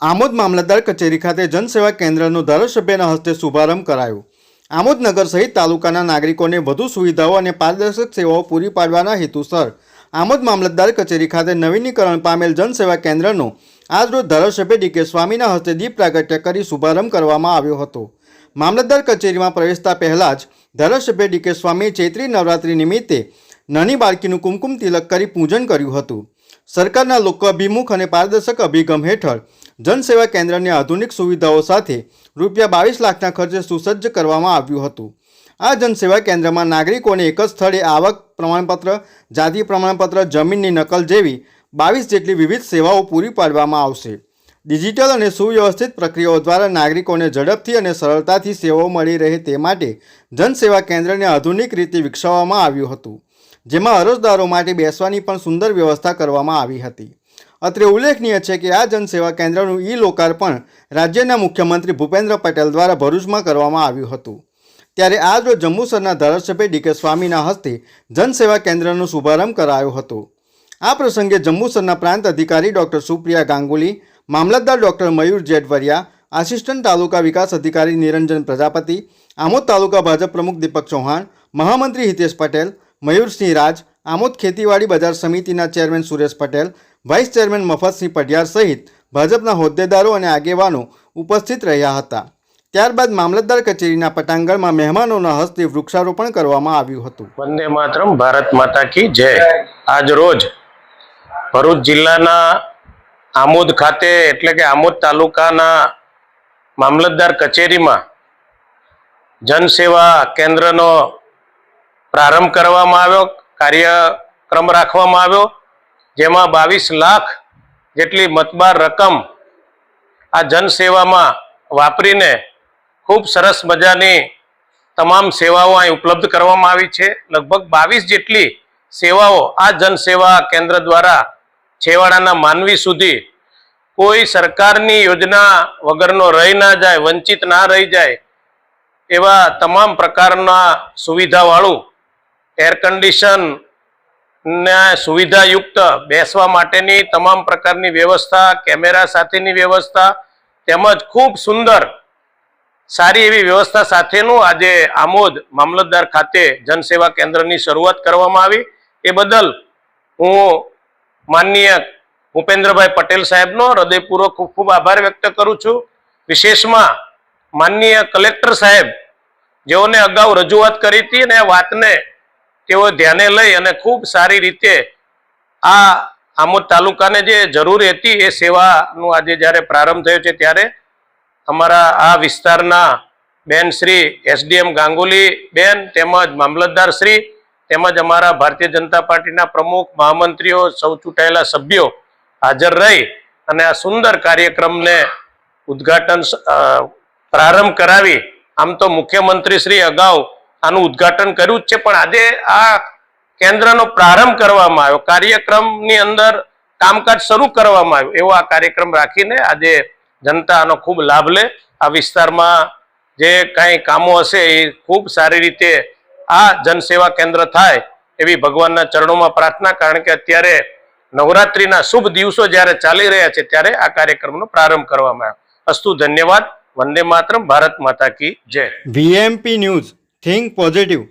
આમોદ મામલતદાર કચેરી ખાતે જનસેવા કેન્દ્રનો ધારાસભ્યના હસ્તે શુભારંભ કરાયો। આમોદ નગર સહિત તાલુકાના નાગરિકોને વધુ સુવિધાઓ અને પારદર્શક સેવાઓ પૂરી પાડવાના હેતુસર આમોદ મામલતદાર કચેરી ખાતે નવીનીકરણ પામેલ જનસેવા કેન્દ્રનો આજરોજ ધારાસભ્ય ડી.કે. સ્વામીના હસ્તે દીપ પ્રાગટ્ય કરી શુભારંભ કરવામાં આવ્યો હતો। મામલતદાર કચેરીમાં પ્રવેશતા પહેલા જ ધારાસભ્ય ડી.કે. સ્વામીએ ચૈત્રી નવરાત્રિ નિમિત્તે નાની બાળકીનું કુમકુમ તિલક કરી પૂજન કર્યું હતું। સરકારના લોકાભિમુખ અને પારદર્શક અભિગમ હેઠળ જનસેવા કેન્દ્રની આધુનિક સુવિધાઓ સાથે ₹22 લાખના ખર્ચે સુસજ્જ કરવામાં આવ્યું હતું। આ જનસેવા કેન્દ્રમાં નાગરિકોને એક જ સ્થળે આવક પ્રમાણપત્ર, જાતિ પ્રમાણપત્ર, જમીનની નકલ જેવી 22 જેટલી વિવિધ સેવાઓ પૂરી પાડવામાં આવશે। ડિજિટલ અને સુવ્યવસ્થિત પ્રક્રિયાઓ દ્વારા નાગરિકોને ઝડપથી અને સરળતાથી સેવાઓ મળી રહે તે માટે જનસેવા કેન્દ્રને આધુનિક રીતે વિકસાવવામાં આવ્યું હતું, જેમાં અરજદારો માટે બેસવાની પણ સુંદર વ્યવસ્થા કરવામાં આવી હતી। અત્રે ઉલ્લેખનીય છે કે આ જનસેવા કેન્દ્રનું લોકાર્પણ રાજ્યના મુખ્યમંત્રી ભૂપેન્દ્ર પટેલ દ્વારા ભરૂચમાં કરવામાં આવ્યું હતું। ત્યારે આજરોજ જંબુસરના ધારાસભ્ય ડી.કે. સ્વામીના હસ્તે જનસેવા કેન્દ્રનો શુભારંભ કરાયો હતો। આ પ્રસંગે જંબુસરના પ્રાંત અધિકારી ડૉક્ટર સુપ્રિયા ગાંગુલી, મામલતદાર ડૉક્ટર મયુર જેઠવરિયા, આસિસ્ટન્ટ તાલુકા વિકાસ અધિકારી નિરંજન પ્રજાપતિ, આમોદ તાલુકા ભાજપ પ્રમુખ દીપક ચૌહાણ, મહામંત્રી હિતેશ પટેલ, મયુરસિંહ રાજ, આમોદ ખેતીવાડી બજાર સમિતિના chairman Suresh Patel, vice chairman Mafatsinh Padhiyar સહિત ભાજપના હોદ્દેદારો અને આગેવાનો ઉપસ્થિત રહ્યા હતા। ત્યારબાદ મામલતદાર કચેરીના પટાંગણમાં મહેમાનોના હસ્તે વૃક્ષારોપણ કરવામાં આવ્યું હતું। વંદે માતરમ, ભારત માતા કી જય। આજ રોજ ભરૂચ જિલ્લાના આમોદ ખાતે એટલે કે આમોદ તાલુકાના મામલતદાર કચેરીમાં જનસેવા કેન્દ્રનો પ્રારંભ કરવામાં આવ્યો, કાર્યક્રમ રાખવામાં આવ્યો, જેમાં 22 લાખ જેટલી મતબાર રકમ આ જનસેવામાં વાપરીને ખૂબ સરસ મજાની તમામ સેવાઓ અહીં ઉપલબ્ધ કરવામાં આવી છે। લગભગ 22 જેટલી સેવાઓ આ જનસેવા કેન્દ્ર દ્વારા છેવાડાના માનવી સુધી કોઈ સરકારની યોજના વગરનો રહી ના જાય, વંચિત ના રહી જાય એવા તમામ પ્રકારના સુવિધાવાળું એર કન્ડિશન ને સુવિધાયુક્ત બેસવા માટેની તમામ પ્રકારની વ્યવસ્થા, કેમેરા સાથેની વ્યવસ્થા તેમજ ખૂબ સુંદર સારી એવી વ્યવસ્થા સાથેનું આજે આમોદ મામલતદાર ખાતે જનસેવા કેન્દ્રની શરૂઆત કરવામાં આવી। એ બદલ હું માનનીય ભૂપેન્દ્રભાઈ પટેલ સાહેબનો હૃદયપૂર્વક ખૂબ ખૂબ આભાર વ્યક્ત કરું છું। વિશેષમાં માનનીય કલેક્ટર સાહેબ, જેઓને અગાઉ રજૂઆત કરી હતી અને આ વાતને તેઓ ધ્યાને લઈ અને ખૂબ સારી રીતે આ આમોદ તાલુકાને જે જરૂરી હતી એ સેવાનું આજે જ્યારે પ્રારંભ થયો છે ત્યારે અમારા આ વિસ્તારના બેન શ્રી એસડીએમ ગાંગુલી બેન તેમજ મામલતદાર શ્રી તેમજ અમારા ભારતીય જનતા પાર્ટીના પ્રમુખ, મહામંત્રીઓ, સૌ ચૂંટાયેલા સભ્યો હાજર રહી અને આ સુંદર કાર્યક્રમને ઉદ્ઘાટન પ્રારંભ કરાવી। આમ તો મુખ્યમંત્રી શ્રી અગાઉ આનું ઉદ્ઘાટન કર્યું જ છે, પણ આજે આ કેન્દ્રનો પ્રારંભ કરવામાં આવ્યો, કાર્યક્રમની અંદર કામકાજ શરૂ કરવામાં આવ્યું, એવો આ કાર્યક્રમ રાખીને આજે જનતા આનો ખૂબ લાભ લે, આ વિસ્તારમાં જે કાંઈ કામો હશે એ ખૂબ સારી રીતે આ જનસેવા કેન્દ્ર થાય એવી ભગવાનના ચરણોમાં પ્રાર્થના। કારણ કે અત્યારે નવરાત્રિના શુભ દિવસો જ્યારે ચાલી રહ્યા છે ત્યારે આ કાર્યક્રમનો પ્રારંભ કરવામાં આવ્યો। અસ્તુ, ધન્યવાદ। વંદે માતરમ, ભારત માતા કી જય। VMP news, think positive.